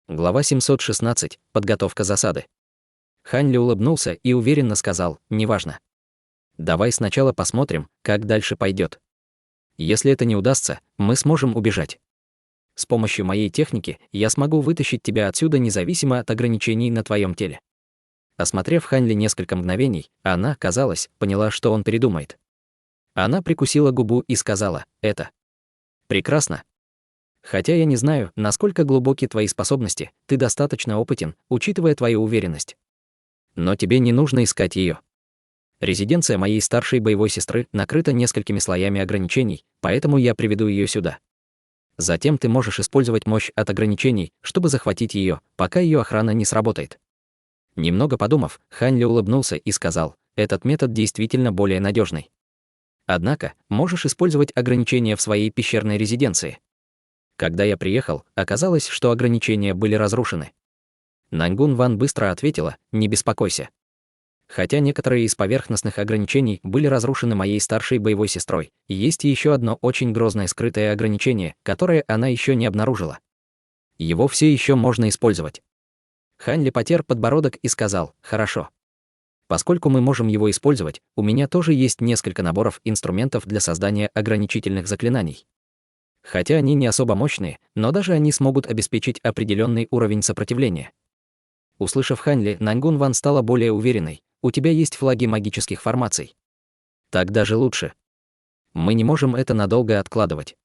Глава 716. Подготовка засады. Хань Ли улыбнулся и уверенно сказал: «Неважно. Давай сначала посмотрим, как дальше пойдет. Если это не удастся, мы сможем убежать. С помощью моей техники я смогу вытащить тебя отсюда независимо от ограничений на твоем теле». Осмотрев Хань Ли несколько мгновений, она, казалось, поняла, что он передумает. Она прикусила губу и сказала: «Это прекрасно. Хотя я не знаю, насколько глубоки твои способности, ты достаточно опытен, учитывая твою уверенность. Но тебе не нужно искать ее. Резиденция моей старшей боевой сестры накрыта несколькими слоями ограничений, поэтому я приведу ее сюда. Затем ты можешь использовать мощь от ограничений, чтобы захватить ее, пока ее охрана не сработает». Немного подумав, Хань Ли улыбнулся и сказал: «Этот метод действительно более надежный. Однако, можешь использовать ограничения в своей пещерной резиденции». Когда я приехал, оказалось, что ограничения были разрушены. Нангун Ван быстро ответила: «Не беспокойся. Хотя некоторые из поверхностных ограничений были разрушены моей старшей боевой сестрой, есть еще одно очень грозное скрытое ограничение, которое она еще не обнаружила. Его все еще можно использовать». Хань Ли потер подбородок и сказал: «Хорошо. Поскольку мы можем его использовать, у меня тоже есть несколько наборов инструментов для создания ограничительных заклинаний. Хотя они не особо мощные, но даже они смогут обеспечить определенный уровень сопротивления». Услышав Хань Ли, Нангун Ван стала более уверенной: «У тебя есть флаги магических формаций. Так даже лучше. Мы не можем это надолго откладывать.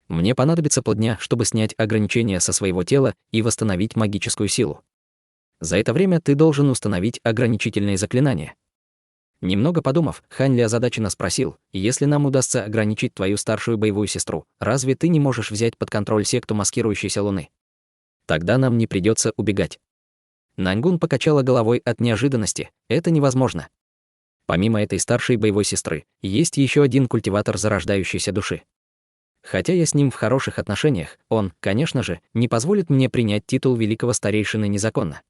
Мне понадобится полдня, чтобы снять ограничения со своего тела и восстановить магическую силу. За это время ты должен установить ограничительные заклинания». Немного подумав, Хань Ли озадаченно спросил: «Если нам удастся ограничить твою старшую боевую сестру, разве ты не можешь взять под контроль секту маскирующейся луны? Тогда нам не придется убегать». Нангун покачала головой от неожиданности: «Это невозможно. Помимо этой старшей боевой сестры, есть еще один культиватор зарождающейся души. Хотя я с ним в хороших отношениях, он, конечно же, не позволит мне принять титул великого старейшины незаконно.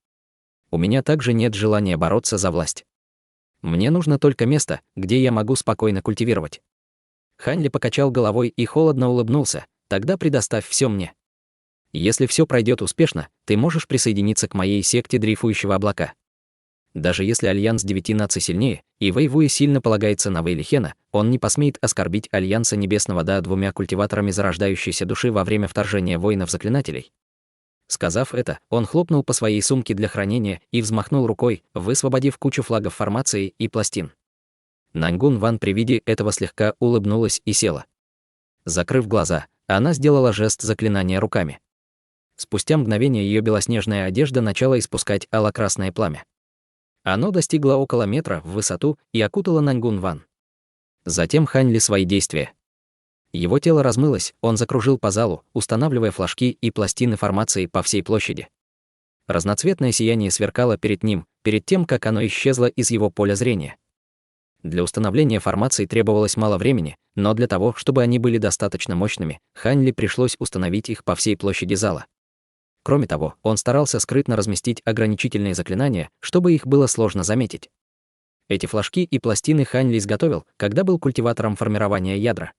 У меня также нет желания бороться за власть. Мне нужно только место, где я могу спокойно культивировать». Хань Ли покачал головой и холодно улыбнулся: «Тогда предоставь все мне. Если все пройдет успешно, ты можешь присоединиться к моей секте дрейфующего облака. Даже если Альянс 9 наций сильнее, и Вэйвуи сильно полагается на Вэйлихена, он не посмеет оскорбить Альянса Небесного Да двумя культиваторами зарождающейся души во время вторжения воинов-заклинателей». Сказав это, он хлопнул по своей сумке для хранения и взмахнул рукой, высвободив кучу флагов формации и пластин. Нангун Ван при виде этого слегка улыбнулась и села. Закрыв глаза, она сделала жест заклинания руками. Спустя мгновение ее белоснежная одежда начала испускать ало-красное пламя. Оно достигло около метра в высоту и окутало Нангун Ван. Затем Хань Ли свои действия. Его тело размылось, он закружил по залу, устанавливая флажки и пластины формации по всей площади. Разноцветное сияние сверкало перед ним, перед тем, как оно исчезло из его поля зрения. Для установления формаций требовалось мало времени, но для того, чтобы они были достаточно мощными, Хань Ли пришлось установить их по всей площади зала. Кроме того, он старался скрытно разместить ограничительные заклинания, чтобы их было сложно заметить. Эти флажки и пластины Хань Ли изготовил, когда был культиватором формирования ядра.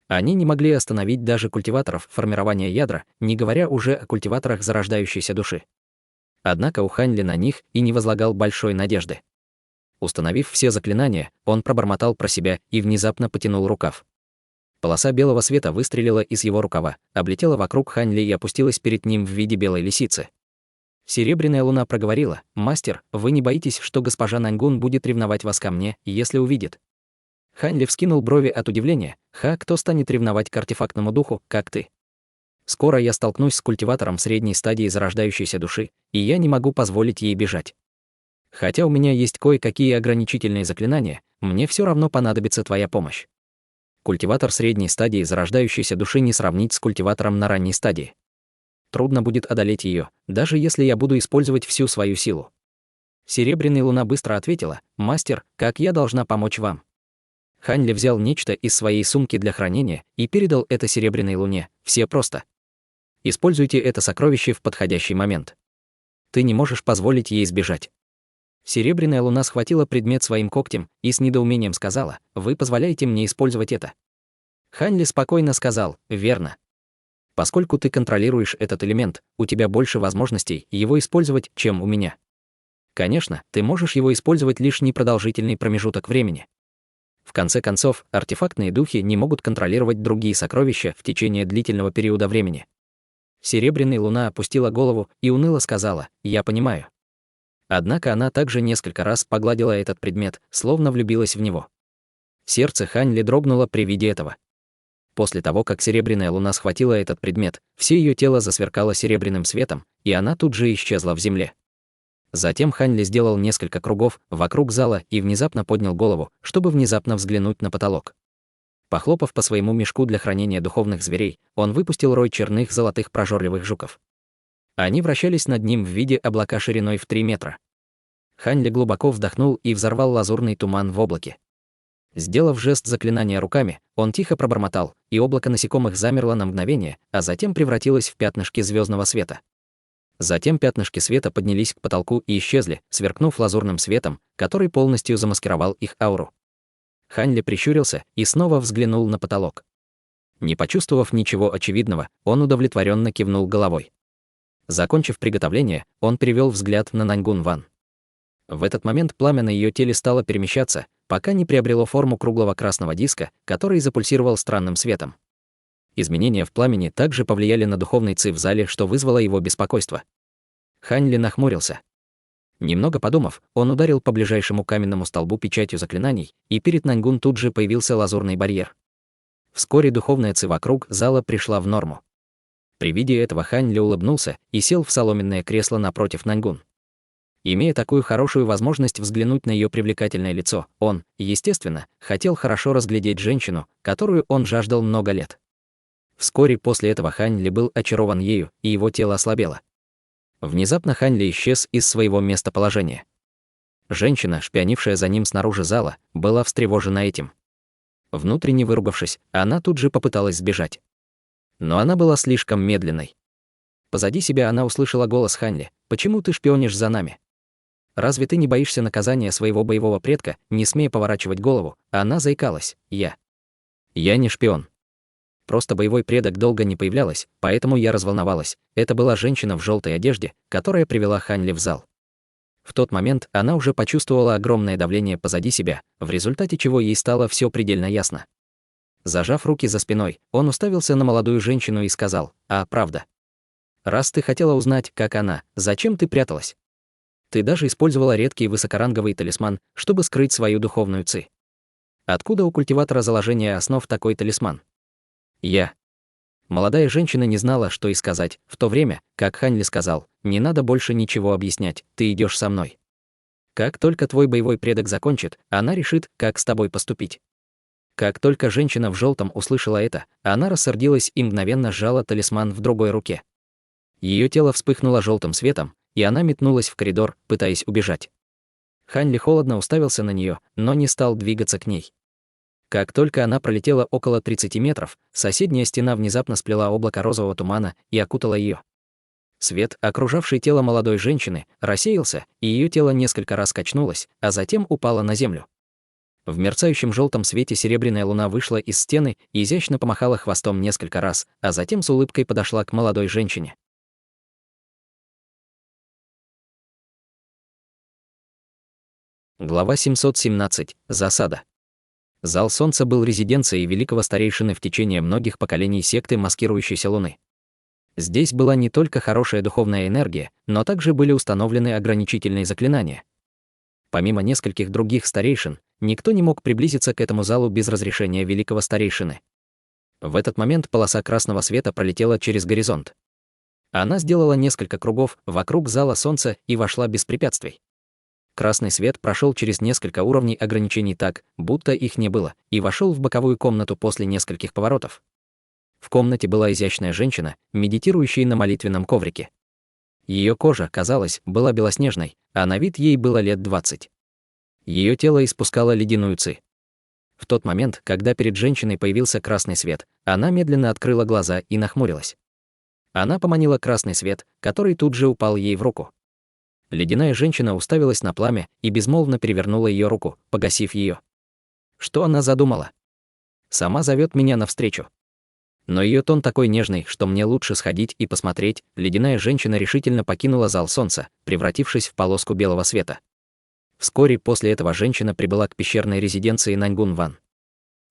Они не могли остановить даже культиваторов формирования ядра, не говоря уже о культиваторах зарождающейся души. Однако у Хань Ли на них и не возлагал большой надежды. Установив все заклинания, он пробормотал про себя и внезапно потянул рукав. Полоса белого света выстрелила из его рукава, облетела вокруг Хань Ли и опустилась перед ним в виде белой лисицы. Серебряная луна проговорила: «Мастер, вы не боитесь, что госпожа Нангун будет ревновать вас ко мне, если увидит?» Хань Ли вскинул брови от удивления: кто станет ревновать к артефактному духу, как ты? Скоро я столкнусь с культиватором средней стадии зарождающейся души, и я не могу позволить ей бежать. Хотя у меня есть кое-какие ограничительные заклинания, мне все равно понадобится твоя помощь. Культиватор средней стадии зарождающейся души не сравнить с культиватором на ранней стадии. Трудно будет одолеть ее, даже если я буду использовать всю свою силу». Серебряная луна быстро ответила: «Мастер, как я должна помочь вам?» Хань Ли взял нечто из своей сумки для хранения и передал это серебряной луне: «Все просто. Используйте это сокровище в подходящий момент. Ты не можешь позволить ей сбежать». Серебряная луна схватила предмет своим когтем и с недоумением сказала: «Вы позволяете мне использовать это?» Хань Ли спокойно сказал: «Верно. Поскольку ты контролируешь этот элемент, у тебя больше возможностей его использовать, чем у меня. Конечно, ты можешь его использовать лишь непродолжительный промежуток времени. В конце концов, артефактные духи не могут контролировать другие сокровища в течение длительного периода времени. Серебряная луна опустила голову и уныло сказала: «Я понимаю». Однако она также несколько раз погладила этот предмет, словно влюбилась в него. Сердце Хань Ли дрогнуло при виде этого. После того, как серебряная луна схватила этот предмет, все ее тело засверкало серебряным светом, и она тут же исчезла в земле. Затем Хань Ли сделал несколько кругов вокруг зала и внезапно поднял голову, чтобы внезапно взглянуть на потолок. Похлопав по своему мешку для хранения духовных зверей, он выпустил рой черных золотых прожорливых жуков. Они вращались над ним в виде облака шириной в 3 метра. Хань Ли глубоко вдохнул и взорвал лазурный туман в облаке. Сделав жест заклинания руками, он тихо пробормотал, и облако насекомых замерло на мгновение, а затем превратилось в пятнышки звездного света. Затем пятнышки света поднялись к потолку и исчезли, сверкнув лазурным светом, который полностью замаскировал их ауру. Хань Ли прищурился и снова взглянул на потолок. Не почувствовав ничего очевидного, он удовлетворенно кивнул головой. Закончив приготовление, он перевел взгляд на Наньгун Ван. В этот момент пламя на ее теле стало перемещаться, пока не приобрело форму круглого красного диска, который запульсировал странным светом. Изменения в пламени также повлияли на духовный ци в зале, что вызвало его беспокойство. Хань Ли нахмурился. Немного подумав, он ударил по ближайшему каменному столбу печатью заклинаний, и перед Наньгун тут же появился лазурный барьер. Вскоре духовная ци вокруг зала пришла в норму. При виде этого Хань Ли улыбнулся и сел в соломенное кресло напротив Наньгун. Имея такую хорошую возможность взглянуть на ее привлекательное лицо, он, естественно, хотел хорошо разглядеть женщину, которую он жаждал много лет. Вскоре после этого Хань Ли был очарован ею, и его тело ослабело. Внезапно Хань Ли исчез из своего местоположения. Женщина, шпионившая за ним снаружи зала, была встревожена этим. Внутренне выругавшись, она тут же попыталась сбежать. Но она была слишком медленной. Позади себя она услышала голос Хань Ли: «Почему ты шпионишь за нами? Разве ты не боишься наказания своего боевого предка?» Не смея поворачивать голову, она заикалась: «Я не шпион. Просто боевой предок долго не появлялась, поэтому я разволновалась». Это была женщина в желтой одежде, которая привела Хань Ли в зал. В тот момент она уже почувствовала огромное давление позади себя, в результате чего ей стало все предельно ясно. Зажав руки за спиной, он уставился на молодую женщину и сказал: «А, правда? Раз ты хотела узнать, как она, зачем ты пряталась? Ты даже использовала редкий высокоранговый талисман, чтобы скрыть свою духовную ци. Откуда у культиватора заложения основ такой талисман?» Молодая женщина не знала, что и сказать, в то время, как Хань Ли сказал: «Не надо больше ничего объяснять, ты идешь со мной. Как только твой боевой предок закончит, она решит, как с тобой поступить». Как только женщина в желтом услышала это, она рассердилась и мгновенно сжала талисман в другой руке. Ее тело вспыхнуло желтым светом, и она метнулась в коридор, пытаясь убежать. Хань Ли холодно уставился на нее, но не стал двигаться к ней. Как только она пролетела около 30 метров, соседняя стена внезапно сплела облако розового тумана и окутала ее. Свет, окружавший тело молодой женщины, рассеялся, и ее тело несколько раз качнулось, а затем упало на землю. В мерцающем желтом свете серебряная луна вышла из стены и изящно помахала хвостом несколько раз, а затем с улыбкой подошла к молодой женщине. Глава 717. Засада. Зал Солнца был резиденцией великого старейшины в течение многих поколений секты маскирующейся Луны. Здесь была не только хорошая духовная энергия, но также были установлены ограничительные заклинания. Помимо нескольких других старейшин, никто не мог приблизиться к этому залу без разрешения великого старейшины. В этот момент полоса красного света пролетела через горизонт. Она сделала несколько кругов вокруг зала Солнца и вошла без препятствий. Красный свет прошел через несколько уровней ограничений так, будто их не было, и вошел в боковую комнату после нескольких поворотов. В комнате была изящная женщина, медитирующая на молитвенном коврике. Ее кожа, казалось, была белоснежной, а на вид ей было лет 20. Ее тело испускало ледяную ци. В тот момент, когда перед женщиной появился красный свет, она медленно открыла глаза и нахмурилась. Она поманила красный свет, который тут же упал ей в руку. Ледяная женщина уставилась на пламя и безмолвно перевернула ее руку, погасив ее. Что она задумала? Сама зовет меня навстречу. Но ее тон такой нежный, что мне лучше сходить и посмотреть. Ледяная женщина решительно покинула зал солнца, превратившись в полоску белого света. Вскоре после этого женщина прибыла к пещерной резиденции Наньгун-Ван.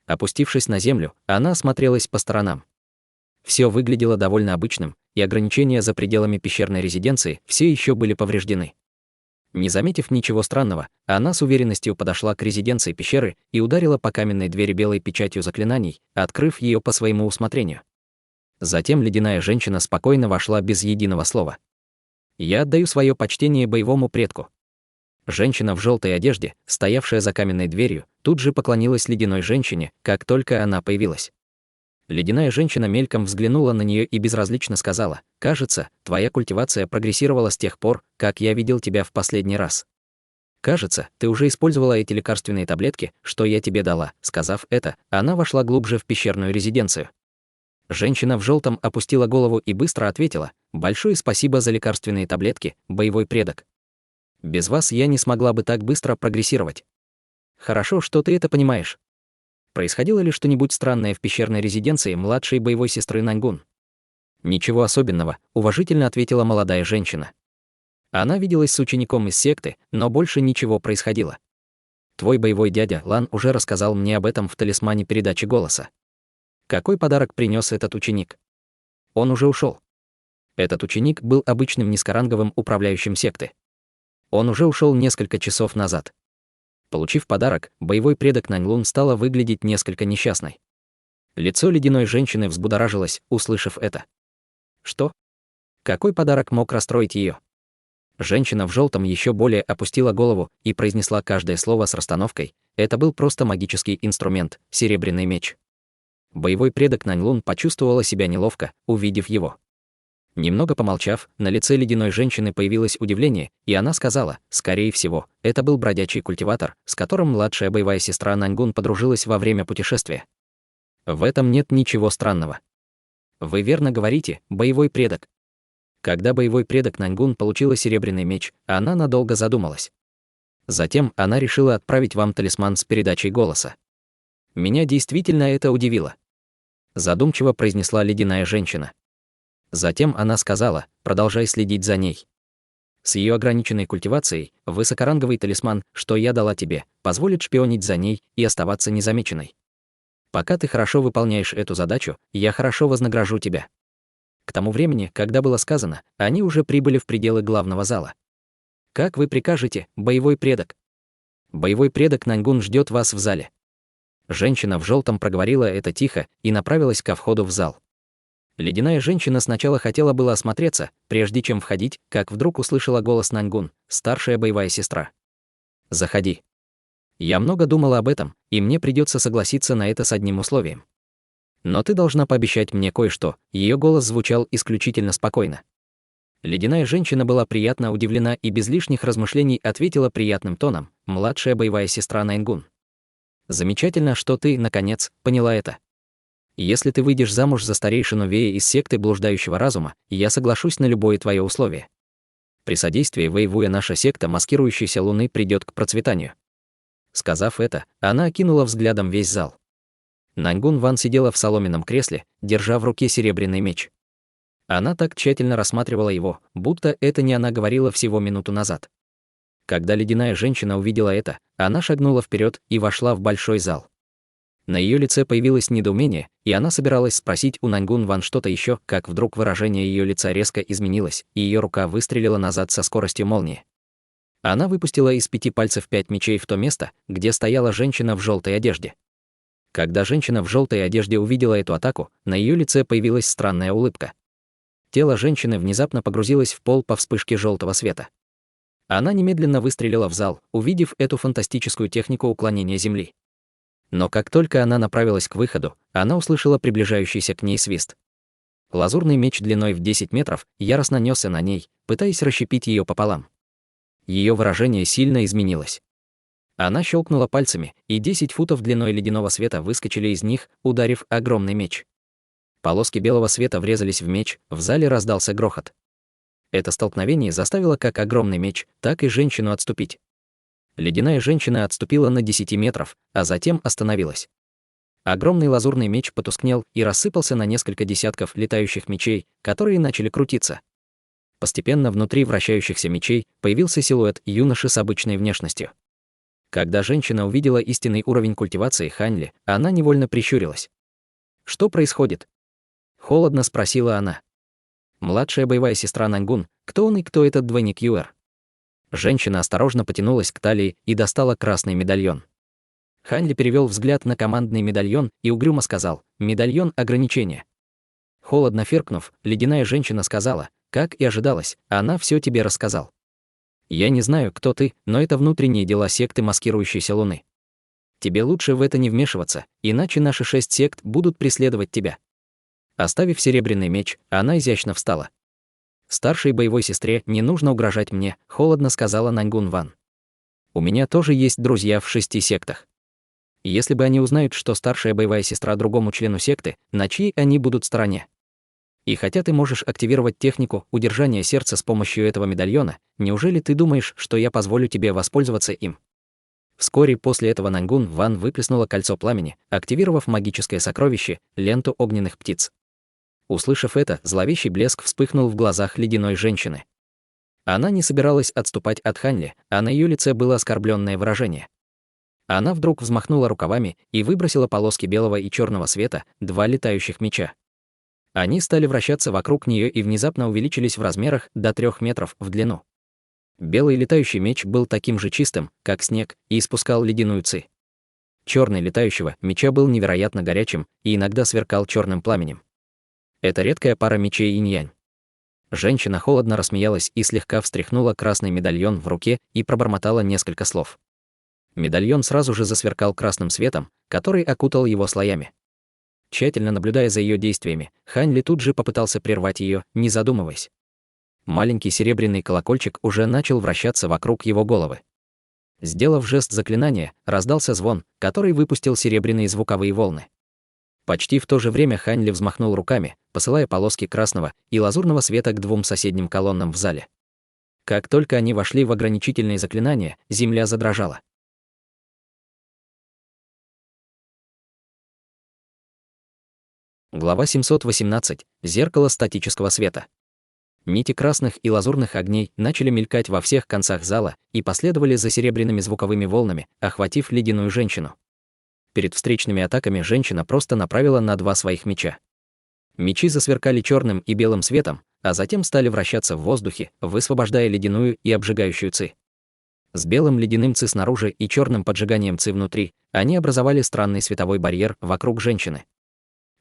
Опустившись на землю, она осмотрелась по сторонам. Все выглядело довольно обычным, и ограничения за пределами пещерной резиденции все еще были повреждены. Не заметив ничего странного, она с уверенностью подошла к резиденции пещеры и ударила по каменной двери белой печатью заклинаний, открыв ее по своему усмотрению. Затем ледяная женщина спокойно вошла без единого слова. «Я отдаю свое почтение боевому предку». Женщина в желтой одежде, стоявшая за каменной дверью, тут же поклонилась ледяной женщине, как только она появилась. Ледяная женщина мельком взглянула на нее и безразлично сказала: «Кажется, твоя культивация прогрессировала с тех пор, как я видел тебя в последний раз. Кажется, ты уже использовала эти лекарственные таблетки, что я тебе дала». Сказав это, она вошла глубже в пещерную резиденцию. Женщина в желтом опустила голову и быстро ответила: «Большое спасибо за лекарственные таблетки, боевой предок. Без вас я не смогла бы так быстро прогрессировать». «Хорошо, что ты это понимаешь. Происходило ли что-нибудь странное в пещерной резиденции младшей боевой сестры Наньгун?» «Ничего особенного», — уважительно ответила молодая женщина. Она виделась с учеником из секты, но больше ничего происходило. Твой боевой дядя Лан уже рассказал мне об этом в талисмане передачи голоса. Какой подарок принес этот ученик? Он уже ушел. Этот ученик был обычным низкоранговым управляющим секты. Он уже ушел несколько часов назад. Получив подарок, боевой предок Наньлун стала выглядеть несколько несчастной. Лицо ледяной женщины взбудоражилось, услышав это. Что? Какой подарок мог расстроить ее? Женщина в желтом еще более опустила голову и произнесла каждое слово с расстановкой. Это был просто магический инструмент, серебряный меч. Боевой предок Наньлун почувствовала себя неловко, увидев его. Немного помолчав, на лице ледяной женщины появилось удивление, и она сказала: «Скорее всего, это был бродячий культиватор, с которым младшая боевая сестра Наньгун подружилась во время путешествия. В этом нет ничего странного. Вы верно говорите, боевой предок». Когда боевой предок Наньгун получила серебряный меч, она надолго задумалась. Затем она решила отправить вам талисман с передачей голоса. Меня действительно это удивило. Задумчиво произнесла ледяная женщина. Затем она сказала: «Продолжай следить за ней. С ее ограниченной культивацией, высокоранговый талисман, что я дала тебе, позволит шпионить за ней и оставаться незамеченной. Пока ты хорошо выполняешь эту задачу, я хорошо вознагражу тебя». К тому времени, когда было сказано, они уже прибыли в пределы главного зала. «Как вы прикажете, боевой предок?» «Боевой предок Наньгун ждет вас в зале». Женщина в желтом проговорила это тихо и направилась ко входу в зал. Ледяная женщина сначала хотела было осмотреться, прежде чем входить, как вдруг услышала голос Наньгун, старшая боевая сестра. «Заходи. Я много думала об этом, и мне придется согласиться на это с одним условием. Но ты должна пообещать мне кое-что». Ее голос звучал исключительно спокойно. Ледяная женщина была приятно удивлена и без лишних размышлений ответила приятным тоном: «Младшая боевая сестра Наньгун. Замечательно, что ты, наконец, поняла это. Если ты выйдешь замуж за старейшину Вея из секты блуждающего разума, я соглашусь на любое твое условие. При содействии Вэйвуя наша секта маскирующейся луны придет к процветанию». Сказав это, она окинула взглядом весь зал. Наньгун Ван сидела в соломенном кресле, держа в руке серебряный меч. Она так тщательно рассматривала его, будто это не она говорила всего минуту назад. Когда ледяная женщина увидела это, она шагнула вперед и вошла в большой зал. На ее лице появилось недоумение, и она собиралась спросить у Наньгун Ван что-то еще, как вдруг выражение ее лица резко изменилось, и ее рука выстрелила назад со скоростью молнии. Она выпустила из 5 пальцев 5 мечей в то место, где стояла женщина в желтой одежде. Когда женщина в желтой одежде увидела эту атаку, на ее лице появилась странная улыбка. Тело женщины внезапно погрузилось в пол по вспышке желтого света. Она немедленно выстрелила в зал, увидев эту фантастическую технику уклонения земли. Но как только она направилась к выходу, она услышала приближающийся к ней свист. Лазурный меч длиной в 10 метров яростно нёсся на ней, пытаясь расщепить ее пополам. Ее выражение сильно изменилось. Она щелкнула пальцами, и 10 футов длиной ледяного света выскочили из них, ударив огромный меч. Полоски белого света врезались в меч, в зале раздался грохот. Это столкновение заставило как огромный меч, так и женщину отступить. Ледяная женщина отступила на 10 метров, а затем остановилась. Огромный лазурный меч потускнел и рассыпался на несколько десятков летающих мечей, которые начали крутиться. Постепенно внутри вращающихся мечей появился силуэт юноши с обычной внешностью. Когда женщина увидела истинный уровень культивации Хань Ли, она невольно прищурилась. «Что происходит?» — холодно спросила она. «Младшая боевая сестра Наньгун, кто он и кто этот двойник Юэр?» Женщина осторожно потянулась к талии и достала красный медальон. Хань Ли перевел взгляд на командный медальон и угрюмо сказал: «Медальон ограничения». Холодно фыркнув, ледяная женщина сказала: «Как и ожидалось, она все тебе рассказал. Я не знаю, кто ты, но это внутренние дела секты маскирующейся Луны. Тебе лучше в это не вмешиваться, иначе наши 6 сект будут преследовать тебя». Оставив серебряный меч, она изящно встала. «Старшей боевой сестре не нужно угрожать мне», — холодно сказала Наньгун Ван. «У меня тоже есть друзья в 6 сектах. Если бы они узнают, что старшая боевая сестра другому члену секты, на чьей они будут стороне? И хотя ты можешь активировать технику удержания сердца с помощью этого медальона, неужели ты думаешь, что я позволю тебе воспользоваться им?» Вскоре после этого Наньгун Ван выплеснула кольцо пламени, активировав магическое сокровище — ленту огненных птиц. Услышав это, зловещий блеск вспыхнул в глазах ледяной женщины. Она не собиралась отступать от Хань Ли, а на ее лице было оскорбленное выражение. Она вдруг взмахнула рукавами и выбросила полоски белого и черного света, 2 летающих меча. Они стали вращаться вокруг нее и внезапно увеличились в размерах до 3 метров в длину. Белый летающий меч был таким же чистым, как снег, и испускал ледяную ци. Черный летающего меча был невероятно горячим и иногда сверкал черным пламенем. Это редкая пара мечей инь-янь. Женщина холодно рассмеялась и слегка встряхнула красный медальон в руке и пробормотала несколько слов. Медальон сразу же засверкал красным светом, который окутал его слоями. Тщательно наблюдая за ее действиями, Хань Ли тут же попытался прервать ее, не задумываясь. Маленький серебряный колокольчик уже начал вращаться вокруг его головы. Сделав жест заклинания, раздался звон, который выпустил серебряные звуковые волны. Почти в то же время Хань Ли взмахнул руками, посылая полоски красного и лазурного света к 2 соседним колоннам в зале. Как только они вошли в ограничительные заклинания, земля задрожала. Глава 718. Зеркало статического света. Нити красных и лазурных огней начали мелькать во всех концах зала и последовали за серебряными звуковыми волнами, охватив ледяную женщину. Перед встречными атаками женщина просто направила на 2 своих меча. Мечи засверкали черным и белым светом, а затем стали вращаться в воздухе, высвобождая ледяную и обжигающую ци. С белым ледяным ци снаружи и черным поджиганием ци внутри они образовали странный световой барьер вокруг женщины.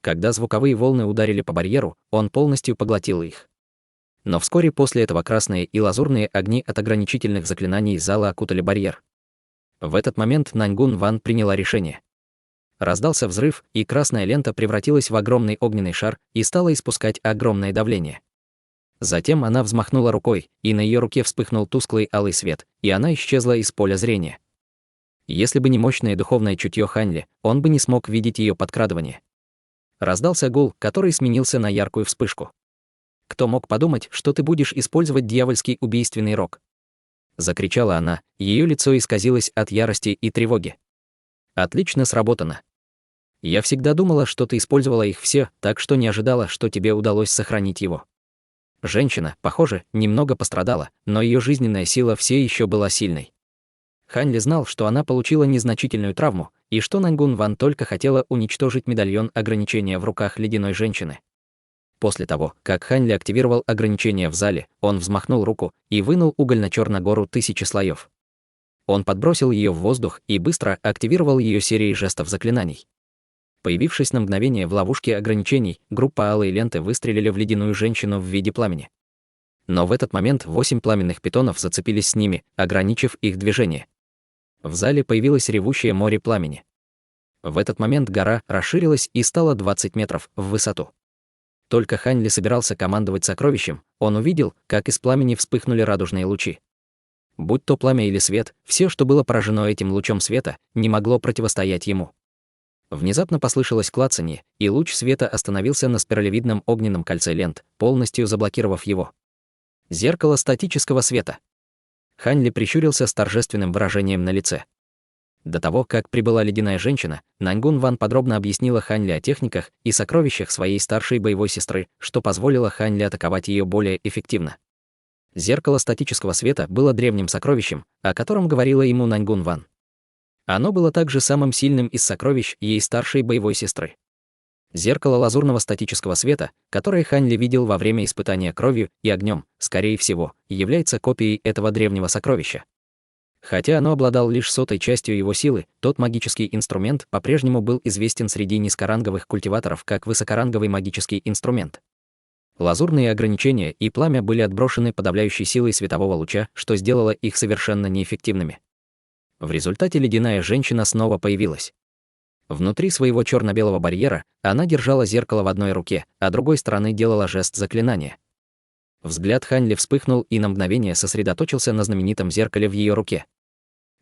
Когда звуковые волны ударили по барьеру, он полностью поглотил их. Но вскоре после этого красные и лазурные огни от ограничительных заклинаний зала окутали барьер. В этот момент Наньгун Ван приняла решение. Раздался взрыв, и красная лента превратилась в огромный огненный шар и стала испускать огромное давление. Затем она взмахнула рукой, и на ее руке вспыхнул тусклый алый свет, и она исчезла из поля зрения. Если бы не мощное духовное чутье Хань Ли, он бы не смог видеть ее подкрадывание. Раздался гул, который сменился на яркую вспышку. «Кто мог подумать, что ты будешь использовать дьявольский убийственный рог?» — закричала она, ее лицо исказилось от ярости и тревоги. «Отлично сработано. Я всегда думала, что ты использовала их все, так что не ожидала, что тебе удалось сохранить его». Женщина, похоже, немного пострадала, но ее жизненная сила все еще была сильной. Хань Ли знал, что она получила незначительную травму, и что Наньгун Ван только хотела уничтожить медальон ограничения в руках ледяной женщины. После того, как Хань Ли активировал ограничение в зале, он взмахнул руку и вынул угольно-черную гору 1000 слоев. Он подбросил ее в воздух и быстро активировал ее серией жестов заклинаний. Появившись на мгновение в ловушке ограничений, группа алой ленты выстрелили в ледяную женщину в виде пламени. Но в этот момент 8 пламенных питонов зацепились с ними, ограничив их движение. В зале появилось ревущее море пламени. В этот момент гора расширилась и стала 20 метров в высоту. Только Хань Ли собирался командовать сокровищем, он увидел, как из пламени вспыхнули радужные лучи. Будь то пламя или свет, все, что было поражено этим лучом света, не могло противостоять ему. Внезапно послышалось клацанье, и луч света остановился на спиралевидном огненном кольце лент, полностью заблокировав его. Зеркало статического света. Хань Ли прищурился с торжественным выражением на лице. До того, как прибыла ледяная женщина, Наньгун Ван подробно объяснила Хань Ли о техниках и сокровищах своей старшей боевой сестры, что позволило Хань Ли атаковать ее более эффективно. Зеркало статического света было древним сокровищем, о котором говорила ему Наньгун Ван. Оно было также самым сильным из сокровищ ей старшей боевой сестры. Зеркало лазурного статического света, которое Хань Ли видел во время испытания кровью и огнем, скорее всего, является копией этого древнего сокровища. Хотя оно обладало лишь 100-й частью его силы, тот магический инструмент по-прежнему был известен среди низкоранговых культиваторов как высокоранговый магический инструмент. Лазурные ограничения и пламя были отброшены подавляющей силой светового луча, что сделало их совершенно неэффективными. В результате ледяная женщина снова появилась. Внутри своего черно-белого барьера она держала зеркало в одной руке, а другой стороной делала жест заклинания. Взгляд Хань Ли вспыхнул и на мгновение сосредоточился на знаменитом зеркале в ее руке.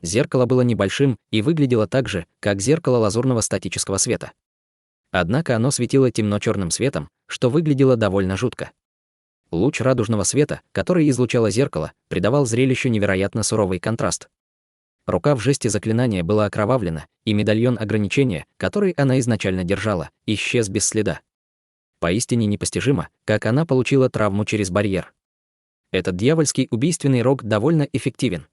Зеркало было небольшим и выглядело так же, как зеркало лазурного статического света. Однако оно светило темно-черным светом, что выглядело довольно жутко. Луч радужного света, который излучало зеркало, придавал зрелищу невероятно суровый контраст. Рука в жесте заклинания была окровавлена, и медальон ограничения, который она изначально держала, исчез без следа. Поистине непостижимо, как она получила травму через барьер. Этот дьявольский убийственный рог довольно эффективен.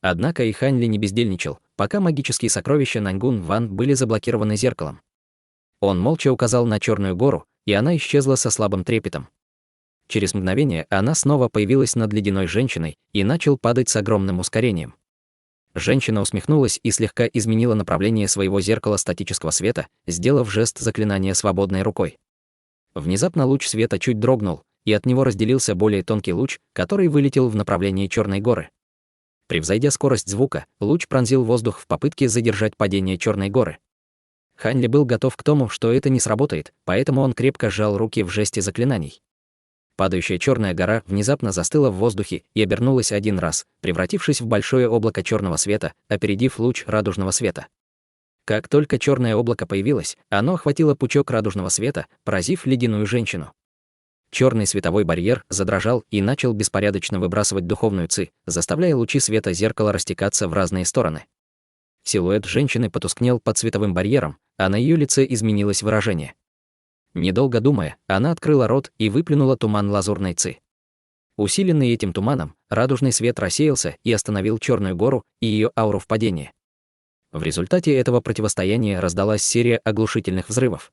Однако и Хань Ли не бездельничал, пока магические сокровища Наньгун Ван были заблокированы зеркалом. Он молча указал на Черную гору, и она исчезла со слабым трепетом. Через мгновение она снова появилась над ледяной женщиной и начал падать с огромным ускорением. Женщина усмехнулась и слегка изменила направление своего зеркала статического света, сделав жест заклинания свободной рукой. Внезапно луч света чуть дрогнул, и от него разделился более тонкий луч, который вылетел в направлении Черной горы. Превзойдя скорость звука, луч пронзил воздух в попытке задержать падение Черной горы. Хань Ли был готов к тому, что это не сработает, поэтому он крепко сжал руки в жесте заклинаний. Падающая Черная гора внезапно застыла в воздухе и обернулась один раз, превратившись в большое облако черного света, опередив луч радужного света. Как только черное облако появилось, оно охватило пучок радужного света, поразив ледяную женщину. Черный световой барьер задрожал и начал беспорядочно выбрасывать духовную ци, заставляя лучи света зеркала растекаться в разные стороны. Силуэт женщины потускнел под световым барьером, а на ее лице изменилось выражение. Недолго думая, она открыла рот и выплюнула туман лазурной ци. Усиленный этим туманом, радужный свет рассеялся и остановил Черную гору и ее ауру в падении. В результате этого противостояния раздалась серия оглушительных взрывов.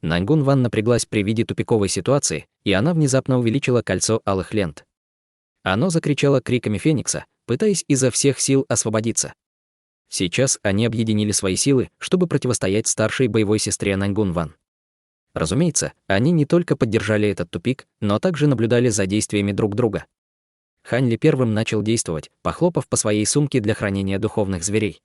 Наньгун Ван напряглась при виде тупиковой ситуации, и она внезапно увеличила кольцо алых лент. Оно закричало криками Феникса, пытаясь изо всех сил освободиться. Сейчас они объединили свои силы, чтобы противостоять старшей боевой сестре Наньгун Ван. Разумеется, они не только поддержали этот тупик, но также наблюдали за действиями друг друга. Хань Ли первым начал действовать, похлопав по своей сумке для хранения духовных зверей.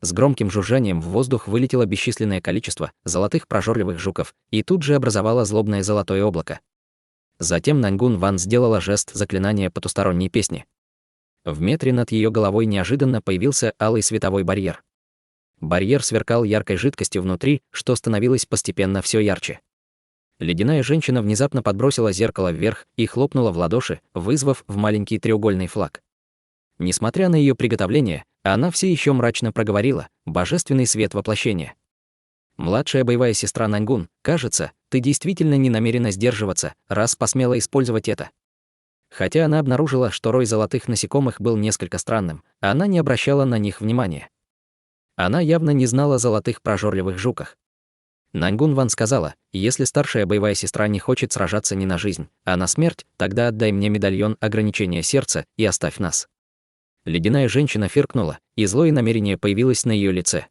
С громким жужжанием в воздух вылетело бесчисленное количество золотых прожорливых жуков и тут же образовало злобное золотое облако. Затем Наньгун Ван сделала жест заклинания потусторонней песни. В метре над ее головой неожиданно появился алый световой барьер. Барьер сверкал яркой жидкостью внутри, что становилось постепенно все ярче. Ледяная женщина внезапно подбросила зеркало вверх и хлопнула в ладоши, вызвав в маленький треугольный флаг. Несмотря на ее приготовление, она все еще мрачно проговорила: «Божественный свет воплощения». Младшая боевая сестра Наньгун, кажется, ты действительно не намерена сдерживаться, раз посмела использовать это. Хотя она обнаружила, что рой золотых насекомых был несколько странным, она не обращала на них внимания. Она явно не знала о золотых прожорливых жуках. Наньгун Ван сказала: «Если старшая боевая сестра не хочет сражаться не на жизнь, а на смерть, тогда отдай мне медальон ограничения сердца и оставь нас». Ледяная женщина фыркнула, и злое намерение появилось на ее лице.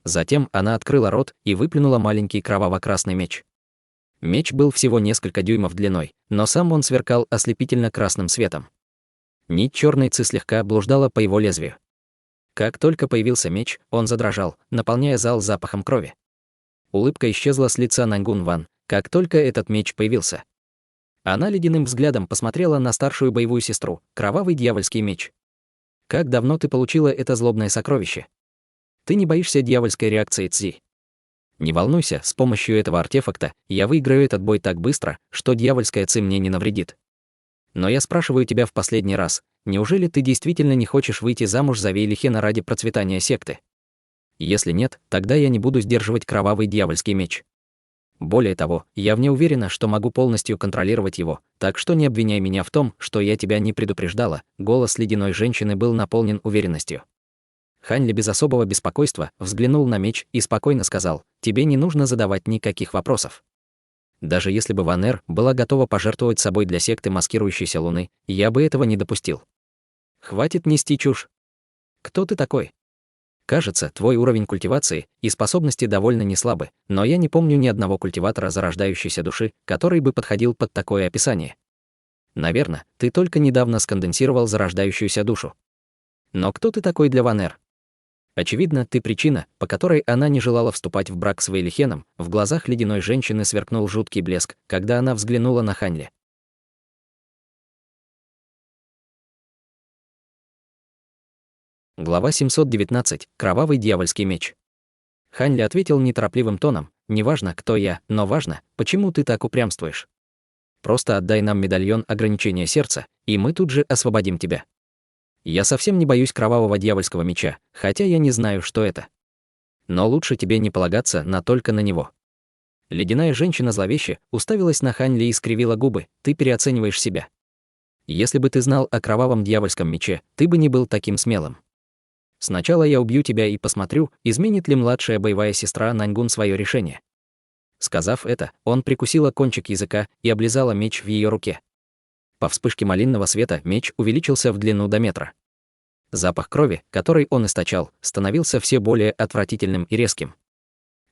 Затем она открыла рот и выплюнула маленький кроваво-красный меч. Меч был всего несколько дюймов длиной, но сам он сверкал ослепительно красным светом. Нить черной ци слегка блуждала по его лезвию. Как только появился меч, он задрожал, наполняя зал запахом крови. Улыбка исчезла с лица Наньгун Ван, как только этот меч появился. Она ледяным взглядом посмотрела на старшую боевую сестру, кровавый дьявольский меч. «Как давно ты получила это злобное сокровище? Ты не боишься дьявольской реакции Цзи? Не волнуйся, с помощью этого артефакта я выиграю этот бой так быстро, что дьявольская Ци мне не навредит. Но я спрашиваю тебя в последний раз, неужели ты действительно не хочешь выйти замуж за Вейлихена ради процветания секты? Если нет, тогда я не буду сдерживать кровавый дьявольский меч. Более того, я вне уверена, что могу полностью контролировать его, так что не обвиняй меня в том, что я тебя не предупреждала. Голос ледяной женщины был наполнен уверенностью. Хань Ли без особого беспокойства взглянул на меч и спокойно сказал: «Тебе не нужно задавать никаких вопросов. Даже если бы Ван Эр была готова пожертвовать собой для секты маскирующейся луны, я бы этого не допустил. Хватит нести чушь. Кто ты такой? Кажется, твой уровень культивации и способности довольно неслабы, но я не помню ни одного культиватора зарождающейся души, который бы подходил под такое описание. Наверное, ты только недавно сконденсировал зарождающуюся душу. Но кто ты такой для Ван Эр? Очевидно, ты причина, по которой она не желала вступать в брак с Вейлихеном». В глазах ледяной женщины сверкнул жуткий блеск, когда она взглянула на Хань Ли. Глава 719. Кровавый дьявольский меч. Хань Ли ответил неторопливым тоном: «Неважно, кто я, но важно, почему ты так упрямствуешь. Просто отдай нам медальон ограничения сердца, и мы тут же освободим тебя. Я совсем не боюсь кровавого дьявольского меча, хотя я не знаю, что это. Но лучше тебе не полагаться только на него». Ледяная женщина зловеще уставилась на Хань Ли и скривила губы: «Ты переоцениваешь себя. Если бы ты знал о кровавом дьявольском мече, ты бы не был таким смелым. Сначала я убью тебя и посмотрю, изменит ли младшая боевая сестра Наньгун свое решение». Сказав это, он прикусила кончик языка и облизала меч в ее руке. По вспышке малинного света меч увеличился в длину до метра. Запах крови, который он источал, становился все более отвратительным и резким.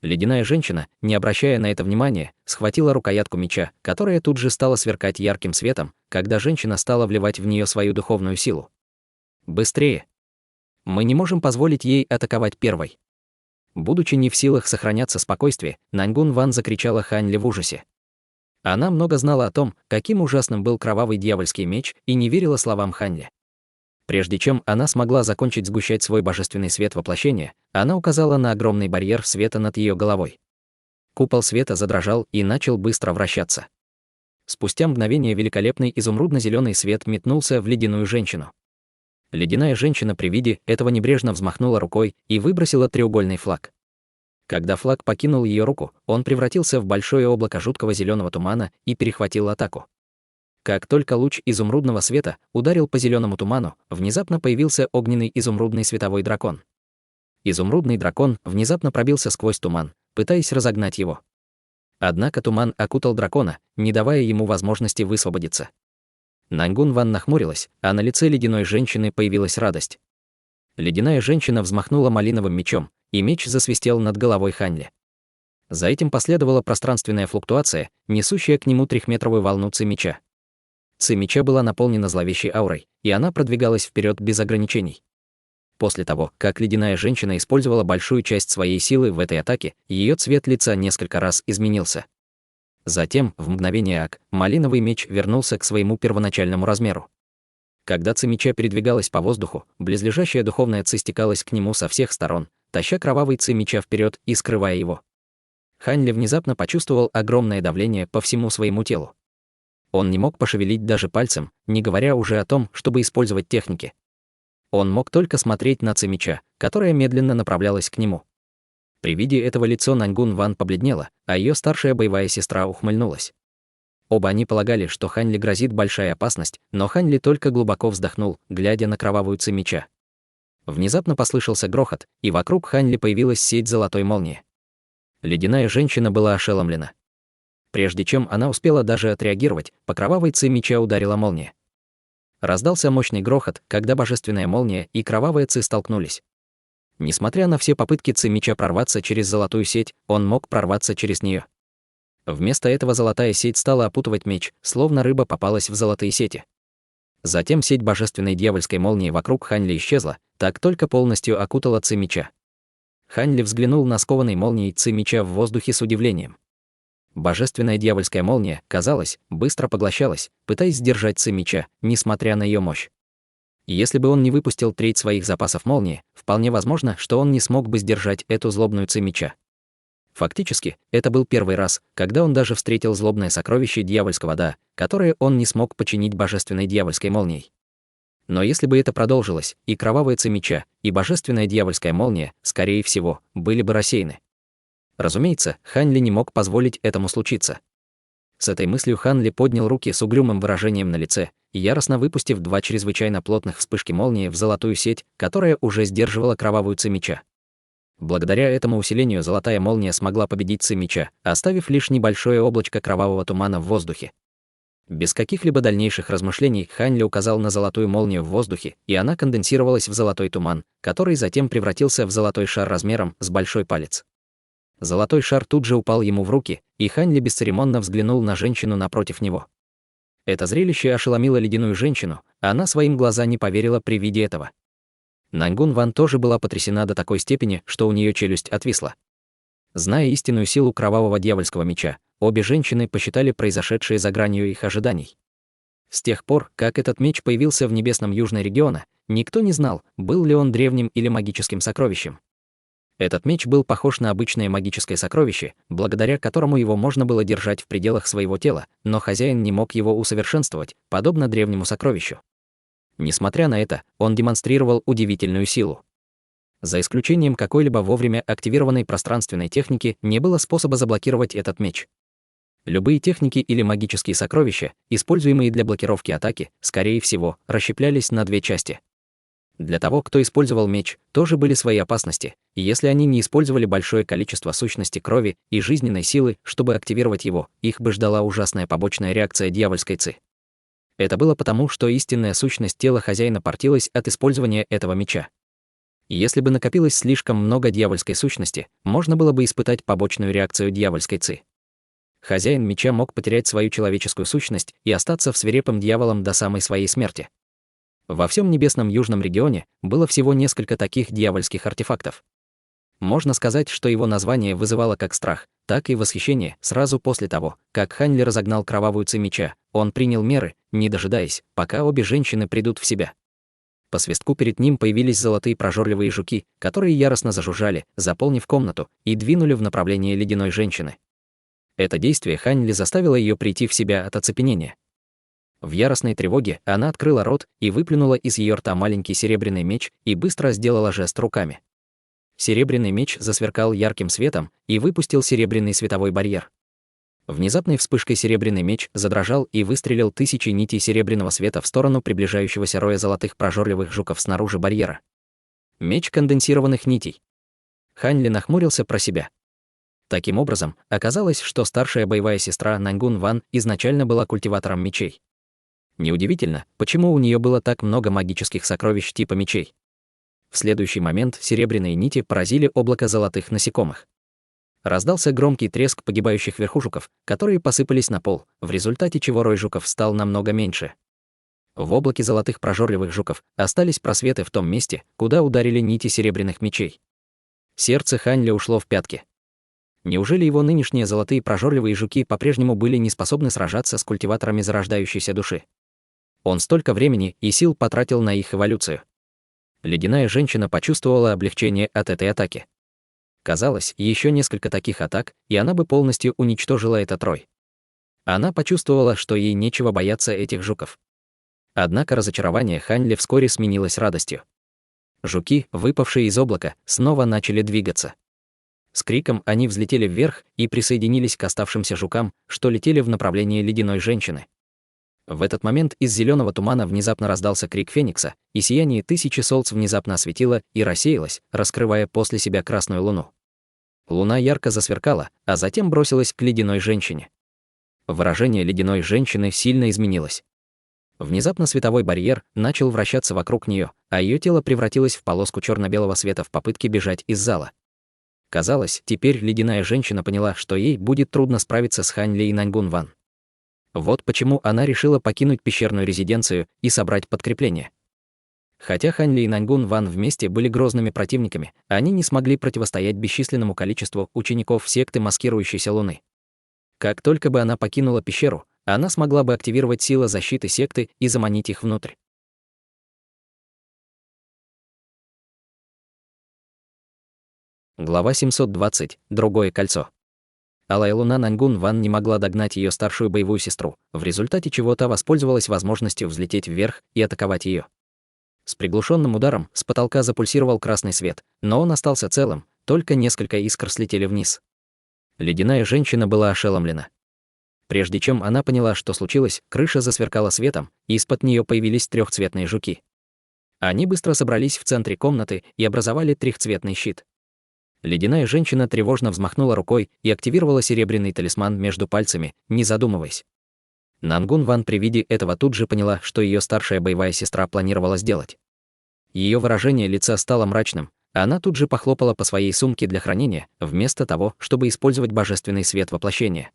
Ледяная женщина, не обращая на это внимания, схватила рукоятку меча, которая тут же стала сверкать ярким светом, когда женщина стала вливать в нее свою духовную силу. «Быстрее! Мы не можем позволить ей атаковать первой». Будучи не в силах сохраняться спокойствие, Наньгун Ван закричала Хань Ли в ужасе. Она много знала о том, каким ужасным был кровавый дьявольский меч, и не верила словам Хань Ли. Прежде чем она смогла закончить сгущать свой божественный свет воплощения, она указала на огромный барьер света над ее головой. Купол света задрожал и начал быстро вращаться. Спустя мгновение великолепный изумрудно-зеленый свет метнулся в ледяную женщину. Ледяная женщина при виде этого небрежно взмахнула рукой и выбросила треугольный флаг. Когда флаг покинул ее руку, он превратился в большое облако жуткого зеленого тумана и перехватил атаку. Как только луч изумрудного света ударил по зеленому туману, внезапно появился огненный изумрудный световой дракон. Изумрудный дракон внезапно пробился сквозь туман, пытаясь разогнать его. Однако туман окутал дракона, не давая ему возможности высвободиться. Наньгун Ван нахмурилась, а на лице ледяной женщины появилась радость. Ледяная женщина взмахнула малиновым мечом, и меч засвистел над головой Хань Ли. За этим последовала пространственная флуктуация, несущая к нему трехметровую волну ци меча. Ци меча была наполнена зловещей аурой, и она продвигалась вперед без ограничений. После того, как ледяная женщина использовала большую часть своей силы в этой атаке, ее цвет лица несколько раз изменился. Затем, в мгновение ока, малиновый меч вернулся к своему первоначальному размеру. Когда ци меча передвигалась по воздуху, близлежащая духовная ци стекалась к нему со всех сторон, таща кровавый ци меча вперед и скрывая его. Хань Ли внезапно почувствовал огромное давление по всему своему телу. Он не мог пошевелить даже пальцем, не говоря уже о том, чтобы использовать техники. Он мог только смотреть на ци меча, которая медленно направлялась к нему. При виде этого лицо Наньгун Ван побледнело, а ее старшая боевая сестра ухмыльнулась. Оба они полагали, что Хань Ли грозит большая опасность, но Хань Ли только глубоко вздохнул, глядя на кровавую ци меча. Внезапно послышался грохот, и вокруг Хань Ли появилась сеть золотой молнии. Ледяная женщина была ошеломлена. Прежде чем она успела даже отреагировать, по кровавой ци меча ударила молния. Раздался мощный грохот, когда божественная молния и кровавая ци столкнулись. Несмотря на все попытки ци меча прорваться через золотую сеть, он мог прорваться через нее. Вместо этого золотая сеть стала опутывать меч, словно рыба попалась в золотые сети. Затем сеть божественной дьявольской молнии вокруг Хань Ли исчезла, так только полностью окутала ци меча. Хань Ли взглянул на скованный молнией ци меча в воздухе с удивлением. Божественная дьявольская молния, казалось, быстро поглощалась, пытаясь сдержать ци меча, несмотря на ее мощь. Если бы он не выпустил треть своих запасов молнии, вполне возможно, что он не смог бы сдержать эту злобную ци меча. Фактически, это был первый раз, когда он даже встретил злобное сокровище дьявольского да, которое он не смог починить божественной дьявольской молнией. Но если бы это продолжилось, и кровавая ци меча, и божественная дьявольская молния, скорее всего, были бы рассеяны. Разумеется, Хань Ли не мог позволить этому случиться. С этой мыслью Хан Ли поднял руки с угрюмым выражением на лице и, яростно выпустив 2 чрезвычайно плотных вспышки молнии в золотую сеть, которая уже сдерживала кровавую ци меча. Благодаря этому усилению золотая молния смогла победить ци меча, оставив лишь небольшое облачко кровавого тумана в воздухе. Без каких-либо дальнейших размышлений Хань Ли указал на золотую молнию в воздухе, и она конденсировалась в золотой туман, который затем превратился в золотой шар размером с большой палец. Золотой шар тут же упал ему в руки, и Хань Ли бесцеремонно взглянул на женщину напротив него. Это зрелище ошеломило ледяную женщину, а она своим глазам не поверила при виде этого. Наньгун Ван тоже была потрясена до такой степени, что у нее челюсть отвисла. Зная истинную силу кровавого дьявольского меча, обе женщины посчитали произошедшее за гранью их ожиданий. С тех пор, как этот меч появился в небесном южной региона, никто не знал, был ли он древним или магическим сокровищем. Этот меч был похож на обычное магическое сокровище, благодаря которому его можно было держать в пределах своего тела, но хозяин не мог его усовершенствовать, подобно древнему сокровищу. Несмотря на это, он демонстрировал удивительную силу. За исключением какой-либо вовремя активированной пространственной техники не было способа заблокировать этот меч. Любые техники или магические сокровища, используемые для блокировки атаки, скорее всего, расщеплялись на 2 части. Для того, кто использовал меч, тоже были свои опасности, и если они не использовали большое количество сущности крови и жизненной силы, чтобы активировать его, их бы ждала ужасная побочная реакция дьявольской ци. Это было потому, что истинная сущность тела хозяина портилась от использования этого меча. Если бы накопилось слишком много дьявольской сущности, можно было бы испытать побочную реакцию дьявольской ци. Хозяин меча мог потерять свою человеческую сущность и остаться в свирепым дьяволом до самой своей смерти. Во всем небесном южном регионе было всего несколько таких дьявольских артефактов. Можно сказать, что его название вызывало как страх, так и восхищение. Сразу после того, как Хань Ли разогнал кровавую ци меча, он принял меры, не дожидаясь, пока обе женщины придут в себя. По свистку перед ним появились золотые прожорливые жуки, которые яростно зажужжали, заполнив комнату, и двинули в направлении ледяной женщины. Это действие Хань Ли заставило ее прийти в себя от оцепенения. В яростной тревоге она открыла рот и выплюнула из ее рта маленький серебряный меч и быстро сделала жест руками. Серебряный меч засверкал ярким светом и выпустил серебряный световой барьер. Внезапной вспышкой серебряный меч задрожал и выстрелил 1000 нитей серебряного света в сторону приближающегося роя золотых прожорливых жуков снаружи барьера. Меч конденсированных нитей. Хань Ли нахмурился про себя. Таким образом, оказалось, что старшая боевая сестра Наньгун Ван изначально была культиватором мечей. Неудивительно, почему у нее было так много магических сокровищ типа мечей. В следующий момент серебряные нити поразили облако золотых насекомых. Раздался громкий треск погибающих верхушков, которые посыпались на пол, в результате чего рой жуков стал намного меньше. В облаке золотых прожорливых жуков остались просветы в том месте, куда ударили нити серебряных мечей. Сердце Хань Ли ушло в пятки. Неужели его нынешние золотые прожорливые жуки по-прежнему были не способны сражаться с культиваторами зарождающейся души? Он столько времени и сил потратил на их эволюцию. Ледяная женщина почувствовала облегчение от этой атаки. Казалось, еще несколько таких атак, и она бы полностью уничтожила этот рой. Она почувствовала, что ей нечего бояться этих жуков. Однако разочарование Хань Ли вскоре сменилось радостью. Жуки, выпавшие из облака, снова начали двигаться. С криком они взлетели вверх и присоединились к оставшимся жукам, что летели в направлении ледяной женщины. В этот момент из зеленого тумана внезапно раздался крик Феникса, и сияние 1000 солнц внезапно осветило и рассеялось, раскрывая после себя красную луну. Луна ярко засверкала, а затем бросилась к ледяной женщине. Выражение ледяной женщины сильно изменилось. Внезапно световой барьер начал вращаться вокруг нее, а ее тело превратилось в полоску черно-белого света в попытке бежать из зала. Казалось, теперь ледяная женщина поняла, что ей будет трудно справиться с Хань Ли и Наньгун Ван. Вот почему она решила покинуть пещерную резиденцию и собрать подкрепление. Хотя Хань Ли и Наньгун Ван вместе были грозными противниками, они не смогли противостоять бесчисленному количеству учеников секты маскирующейся Луны. Как только бы она покинула пещеру, она смогла бы активировать силу защиты секты и заманить их внутрь. Глава 720. Другое кольцо. Алая Луна Наньгун Ван не могла догнать ее старшую боевую сестру, в результате чего та воспользовалась возможностью взлететь вверх и атаковать ее. С приглушенным ударом с потолка запульсировал красный свет, но он остался целым, только несколько искр слетели вниз. Ледяная женщина была ошеломлена. Прежде чем она поняла, что случилось, крыша засверкала светом, и из-под нее появились трехцветные жуки. Они быстро собрались в центре комнаты и образовали трехцветный щит. Ледяная женщина тревожно взмахнула рукой и активировала серебряный талисман между пальцами, не задумываясь. Нангун Ван при виде этого тут же поняла, что ее старшая боевая сестра планировала сделать. Ее выражение лица стало мрачным, а она тут же похлопала по своей сумке для хранения, вместо того, чтобы использовать божественный свет воплощения.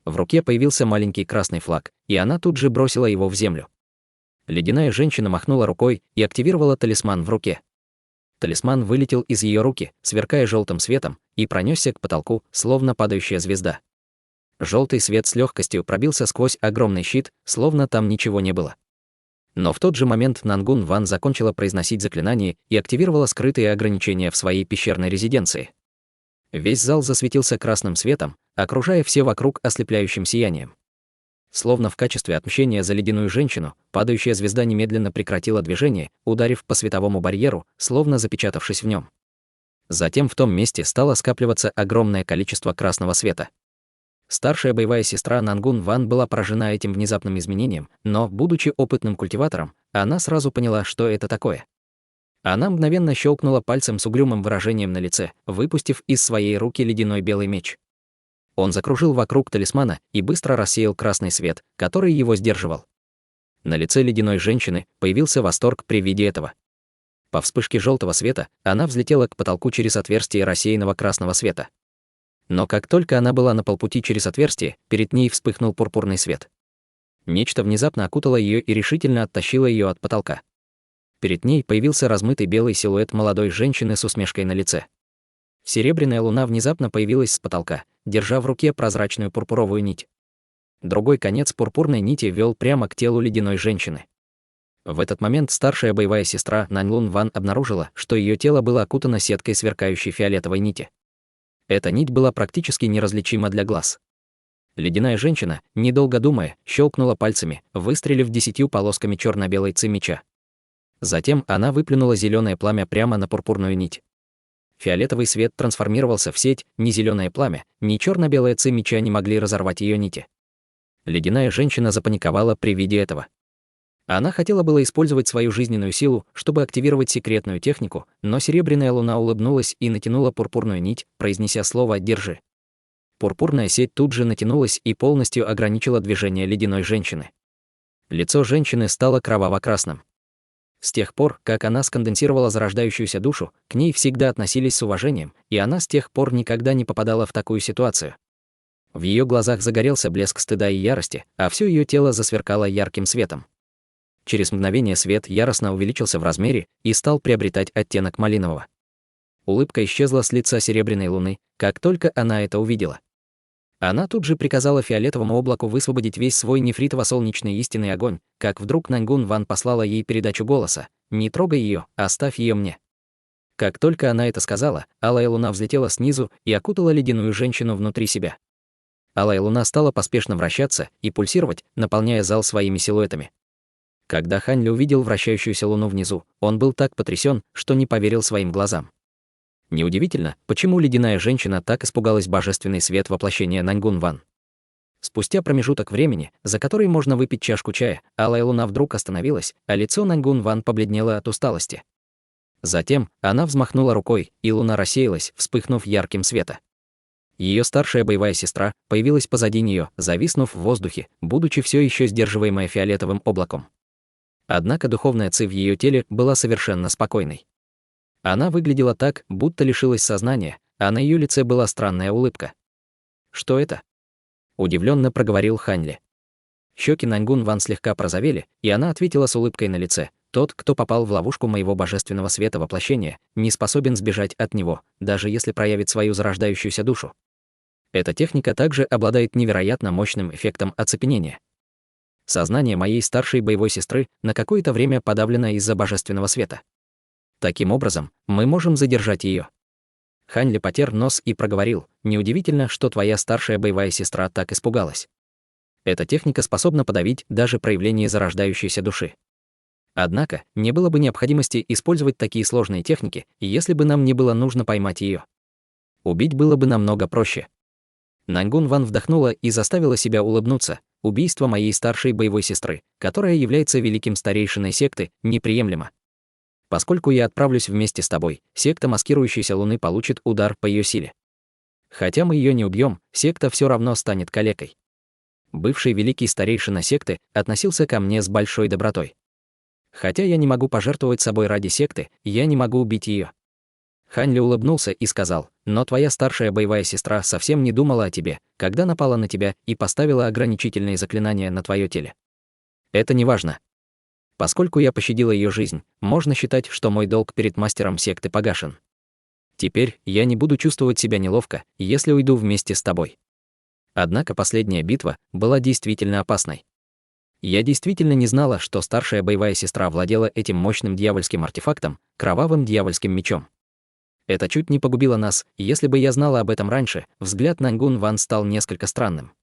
В руке появился маленький красный флаг, и она тут же бросила его в землю. Ледяная женщина махнула рукой и активировала талисман в руке. Талисман вылетел из ее руки, сверкая желтым светом, и пронесся к потолку, словно падающая звезда. Желтый свет с легкостью пробился сквозь огромный щит, словно там ничего не было. Но в тот же момент Нангун Ван закончила произносить заклинание и активировала скрытые ограничения в своей пещерной резиденции. Весь зал засветился красным светом, окружая все вокруг ослепляющим сиянием. Словно в качестве отмщения за ледяную женщину, падающая звезда немедленно прекратила движение, ударив по световому барьеру, словно запечатавшись в нем. Затем в том месте стало скапливаться огромное количество красного света. Старшая боевая сестра Нангун Ван была поражена этим внезапным изменением, но, будучи опытным культиватором, она сразу поняла, что это такое. Она мгновенно щелкнула пальцем с угрюмым выражением на лице, выпустив из своей руки ледяной белый меч. Он закружил вокруг талисмана и быстро рассеял красный свет, который его сдерживал. На лице ледяной женщины появился восторг при виде этого. По вспышке желтого света она взлетела к потолку через отверстие рассеянного красного света. Но как только она была на полпути через отверстие, перед ней вспыхнул пурпурный свет. Нечто внезапно окутало ее и решительно оттащило ее от потолка. Перед ней появился размытый белый силуэт молодой женщины с усмешкой на лице. Серебряная луна внезапно появилась с потолка, держа в руке прозрачную пурпуровую нить. Другой конец пурпурной нити вел прямо к телу ледяной женщины. В этот момент старшая боевая сестра Нанлун Ван обнаружила, что ее тело было окутано сеткой сверкающей фиолетовой нити. Эта нить была практически неразличима для глаз. Ледяная женщина, недолго думая, щелкнула пальцами, выстрелив 10 полосками черно-белой ци меча. Затем она выплюнула зеленое пламя прямо на пурпурную нить. Фиолетовый свет трансформировался в сеть, ни зеленое пламя, ни черно-белая ци меча не могли разорвать ее нити. Ледяная женщина запаниковала при виде этого. Она хотела было использовать свою жизненную силу, чтобы активировать секретную технику, но серебряная луна улыбнулась и натянула пурпурную нить, произнеся слово «держи». Пурпурная сеть тут же натянулась и полностью ограничила движение ледяной женщины. Лицо женщины стало кроваво-красным. С тех пор, как она сконденсировала зарождающуюся душу, к ней всегда относились с уважением, и она с тех пор никогда не попадала в такую ситуацию. В ее глазах загорелся блеск стыда и ярости, а все ее тело засверкало ярким светом. Через мгновение свет яростно увеличился в размере и стал приобретать оттенок малинового. Улыбка исчезла с лица серебряной луны, как только она это увидела. Она тут же приказала фиолетовому облаку высвободить весь свой нефритово-солнечный истинный огонь, как вдруг Нангун Ван послала ей передачу голоса: «Не трогай ее, оставь ее мне». Как только она это сказала, алая луна взлетела снизу и окутала ледяную женщину внутри себя. Алая луна стала поспешно вращаться и пульсировать, наполняя зал своими силуэтами. Когда Хань Ли увидел вращающуюся луну внизу, он был так потрясен, что не поверил своим глазам. Неудивительно, почему ледяная женщина так испугалась божественный свет воплощения Нангун Ван. Спустя промежуток времени, за который можно выпить чашку чая, алая луна вдруг остановилась, а лицо Нангун Ван побледнело от усталости. Затем она взмахнула рукой, и луна рассеялась, вспыхнув ярким света. Ее старшая боевая сестра появилась позади нее, зависнув в воздухе, будучи все еще сдерживаемая фиолетовым облаком. Однако духовная ци в ее теле была совершенно спокойной. Она выглядела так, будто лишилась сознания, а на ее лице была странная улыбка. «Что это?» — удивленно проговорил Хань Ли. Щеки Нангун Ван слегка прозовели, и она ответила с улыбкой на лице: «Тот, кто попал в ловушку моего божественного света воплощения, не способен сбежать от него, даже если проявит свою зарождающуюся душу. Эта техника также обладает невероятно мощным эффектом оцепенения. Сознание моей старшей боевой сестры на какое-то время подавлено из-за божественного света. Таким образом, мы можем задержать ее». Хань Ли потер нос и проговорил: «Неудивительно, что твоя старшая боевая сестра так испугалась. Эта техника способна подавить даже проявление зарождающейся души. Однако, не было бы необходимости использовать такие сложные техники, если бы нам не было нужно поймать ее. Убить было бы намного проще. Нангун Ван вдохнула и заставила себя улыбнуться. Убийство моей старшей боевой сестры, которая является великим старейшиной секты, неприемлемо. Поскольку я отправлюсь вместе с тобой, секта маскирующейся Луны получит удар по ее силе. Хотя мы ее не убьем, секта все равно станет калекой. Бывший великий старейшина секты относился ко мне с большой добротой. Хотя я не могу пожертвовать собой ради секты, я не могу убить ее. Хань Ли улыбнулся и сказал: но твоя старшая боевая сестра совсем не думала о тебе, когда напала на тебя и поставила ограничительные заклинания на твое теле. Это не важно. Поскольку я пощадила ее жизнь, можно считать, что мой долг перед мастером секты погашен. Теперь я не буду чувствовать себя неловко, если уйду вместе с тобой. Однако последняя битва была действительно опасной. Я действительно не знала, что старшая боевая сестра владела этим мощным дьявольским артефактом, кровавым дьявольским мечом. Это чуть не погубило нас, и если бы я знала об этом раньше, взгляд Нангун Ван стал несколько странным.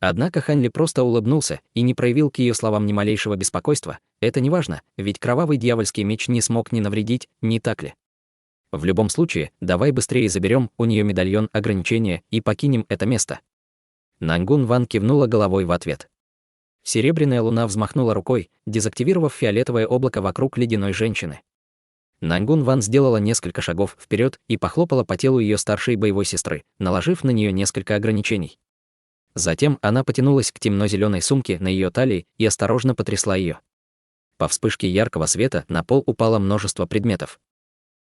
Однако Хань Ли просто улыбнулся и не проявил к ее словам ни малейшего беспокойства. Это не важно, ведь кровавый дьявольский меч не смог ни навредить, не так ли? В любом случае, давай быстрее заберем у нее медальон ограничения и покинем это место. Нангун Ван кивнула головой в ответ. Серебряная луна взмахнула рукой, дезактивировав фиолетовое облако вокруг ледяной женщины. Нангун Ван сделала несколько шагов вперед и похлопала по телу ее старшей боевой сестры, наложив на нее несколько ограничений. Затем она потянулась к темно-зеленой сумке на ее талии и осторожно потрясла ее. По вспышке яркого света на пол упало множество предметов.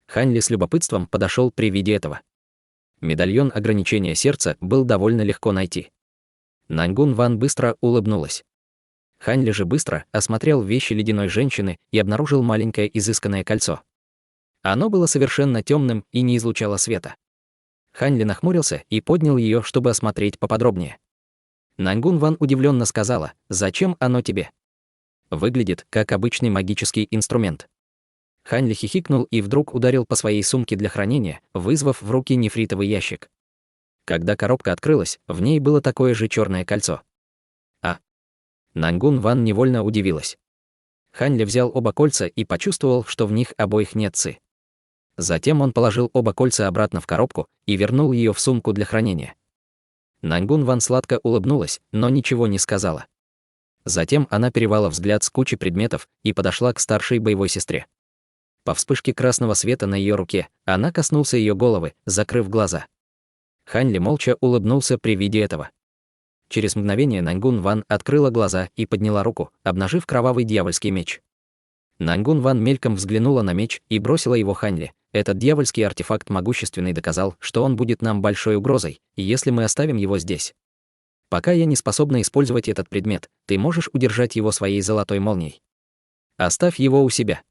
Хань Ли с любопытством подошел при виде этого. Медальон ограничения сердца был довольно легко найти. Нангун Ван быстро улыбнулась. Хань Ли же быстро осмотрел вещи ледяной женщины и обнаружил маленькое изысканное кольцо. Оно было совершенно темным и не излучало света. Хань Ли нахмурился и поднял ее, чтобы осмотреть поподробнее. Нангун Ван удивленно сказала: «Зачем оно тебе?» Выглядит как обычный магический инструмент. Хань Ли хихикнул и вдруг ударил по своей сумке для хранения, вызвав в руки нефритовый ящик. Когда коробка открылась, в ней было такое же черное кольцо. Нангун Ван невольно удивилась. Хань Ли взял оба кольца и почувствовал, что в них обоих нет ци. Затем он положил оба кольца обратно в коробку и вернул ее в сумку для хранения. Нангун Ван сладко улыбнулась, но ничего не сказала. Затем она перевела взгляд с кучи предметов и подошла к старшей боевой сестре. По вспышке красного света на ее руке она коснулся ее головы, закрыв глаза. Хань Ли молча улыбнулся при виде этого. Через мгновение Нангун Ван открыла глаза и подняла руку, обнажив кровавый дьявольский меч. Нангун Ван мельком взглянула на меч и бросила его Хань Ли. Этот дьявольский артефакт могущественный доказал, что он будет нам большой угрозой, если мы оставим его здесь. Пока я не способна использовать этот предмет, ты можешь удержать его своей золотой молнией. Оставь его у себя.